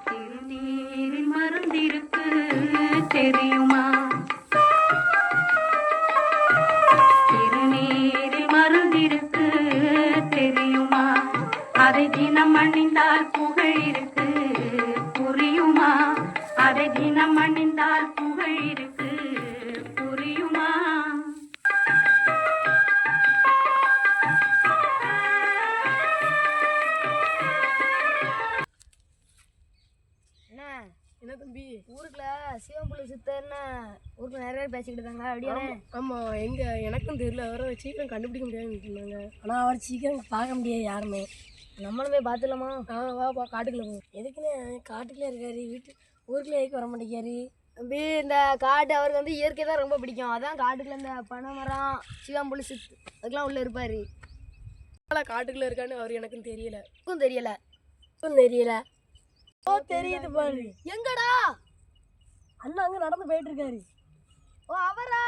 திருநீரில் மருந்திருக்கு தெரியுமா? திருநீரில் மருந்திருக்கு தெரியுமா? அதை தினம் அணிந்தால் புகழ் இருக்கு புரியுமா? அதை தினம் அணிந்தால் புகழ் இருக்கு புரியுமா? என்ன தம்பி ஊருக்குள்ள சிவம்புலி சித்தர்னு ஊருக்கு நிறைய பேர் பேசிக்கிட்டு இருக்காங்க அப்படியானே? ஆமாம் எனக்கும் தெரியல, அவரை சீக்கிரம் கண்டுபிடிக்க முடியாதுன்னு சொன்னாங்க. ஆனால் அவர் சீக்கிரம் பார்க்க முடியாது யாருமே. நம்மளும் போய் பார்த்துலாமா? வா காட்டுக்குள்ள போ. எதுக்குன்னு காட்டுக்குள்ளே இருக்காரு, ஊருக்குள்ளே எதுக்கு வர மாட்டேங்காரு? தம்பி இந்த காட்டு அவருக்கு வந்து இயற்கை தான் ரொம்ப பிடிக்கும். அதான் காட்டுக்குள்ள இந்த பனை மரம் சிவம்புலி சித்து அதுக்கெல்லாம் உள்ளே இருப்பார். காட்டுக்குள்ள இருக்கான்னு அவர் எனக்கும் தெரியல. தெரியல. ஓ தெரியுது பாரு. எங்கடா? அண்ணா அங்கே நடந்து போயிட்டு இருக்காரு. ஓ அவரா?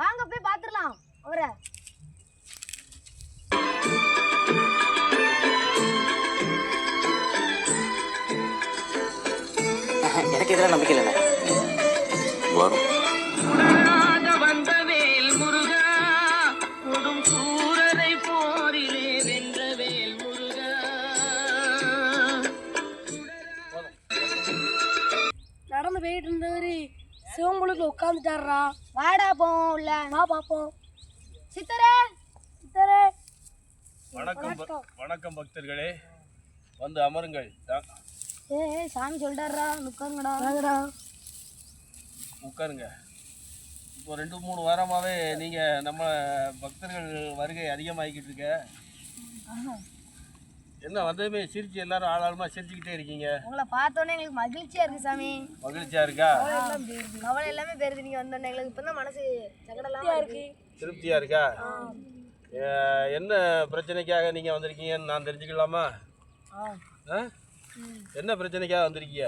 வாங்க போய் பார்த்துடலாம் அவரை. எனக்கு எதிராக நம்பிக்கை இல்லை வரும். நடந்து போயிட்டு இருந்தவரு சிவம்புலுக்குள்ள உட்காந்துட்டாரா. வாடா போவோம் உள்ள. வா பார்ப்போம். சித்தரே வணக்கம் பக்தர்களே, வந்து அமருங்கள். சாமி சொல்லிட்டாரா, உட்காருங்கடா. உட்காருங்க. இப்போ 2-3 வாரமாகவே நீங்கள் நம்ம பக்தர்கள் வருகை அதிகமாகிக்கிட்டு இருக்க. என்ன வந்ததுமே சிரிச்சு எல்லாரும் ஆளாளுமா சிரிச்சுக்கிட்டே இருக்கீங்க. உங்களை பார்த்தோன்னே எங்களுக்கு மகிழ்ச்சியா இருக்கு சாமி. மகிழ்ச்சியா இருக்கா? கவலை எல்லாமே பெருது. நீங்க வந்தோன்னே எங்களுக்கு இப்பதான் மனசு சங்கடமா இருக்கு. திருப்தியா இருக்கா? என்ன பிரச்சனைக்காக நீங்க வந்திருக்கீங்கன்னு நான் தெரிஞ்சுக்கலாமா? என்ன பிரச்சனைக்காக வந்திருக்கீங்க?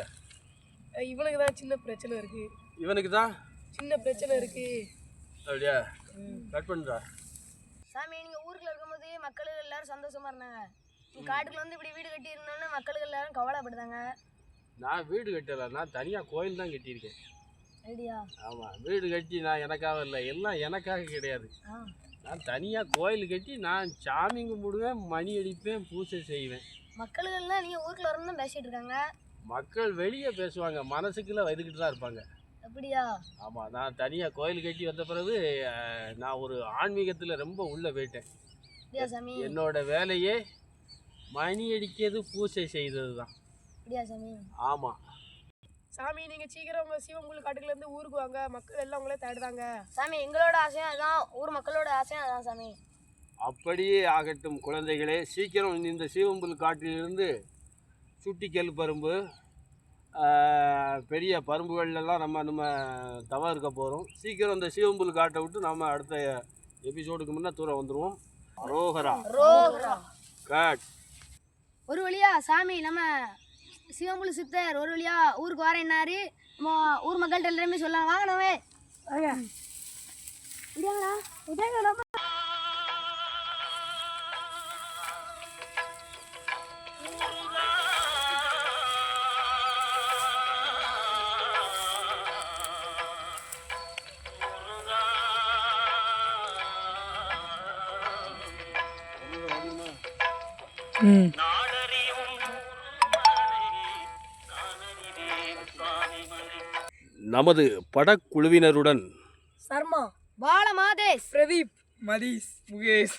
இவனுக்கு தான் சின்ன பிரச்சனை இருக்கு. இவனுக்கு தான் சின்ன பிரச்சனை இருக்கு. அப்படியா? கட் பண்ணுறா. சாமி நீங்க ஊருக்குள்ள இருக்கும்போது மக்கள் எல்லாரும் சந்தோஷமா இருந்தாங்க. காட்டுக்குள்ள வந்து இப்படி வீடு கட்டி இருந்தோன்னு மக்களுக்கு எல்லாரும் கவலைப்படுதாங்க. நான் வீடு கட்டலை, நான் தனியாக கோயில் தான் கட்டியிருக்கேன். ஐடியா? ஆமாம், வீடு கட்டி நான் எனக்காக இல்லை, எல்லாம் எனக்காக கிடையாது. நான் தனியாக கோயில் கட்டி நான் சாமி கும்பிடுவேன், மணி அடிப்பேன், பூஜை செய்வேன். மக்களுக்கெல்லாம் நீங்கள் ஊருக்குள்ள வரணும் பேசிகிட்டு இருக்காங்க. மக்கள் வெளியே பேசுவாங்க, மனசுக்குள்ளே வந்துக்கிட்டு தான் இருப்பாங்க. அப்படியா? ஆமாம், நான் தனியாக கோயில் கட்டி வந்த பிறகு நான் ஒரு ஆன்மீகத்தில் ரொம்ப உள்ளே போயிட்டேன். சாமி என்னோட வேலையே மணி அடிக்கிறது, பூஜை செய்தது தான். அப்படியா சாமி? ஆமாம் சாமி, நீங்கள் சீக்கிரம் உங்கள் சிவம்புல் காட்டுக்குலேருந்து ஊருக்கு வாங்க, மக்கள் எல்லாம் உங்களே தேடுதாங்க. சாமி எங்களோட ஆசையும் அதான், ஊர் மக்களோட ஆசையும் அதான் சாமி. அப்படியே ஆகட்டும் குழந்தைகளே. சீக்கிரம் இந்த சீவம்புல் காட்டிலிருந்து சுட்டிக்கல் பரும்பு, பெரிய பரும்புகள்லாம் நம்ம தவ இருக்க போகிறோம். சீக்கிரம் இந்த சீவம்புல் காட்டை விட்டு நம்ம அடுத்த எபிசோடுக்கு முன்னே தூரம் வந்துடுவோம். அரோகரா காட். ஒரு வழியா சாமி நம்ம சிவம்புலி சித்தர் ஒரு வழியா ஊருக்கு வரேன்னாரு. நம்ம ஊர் மக்கள்கிட்ட எல்லாருமே சொல்லலாம். வாங்கண்ணாவே. நமது படக்குழுவினருடன் சர்மா, பால மாதேஷ், பிரதீப், மதீஷ், முகேஷ்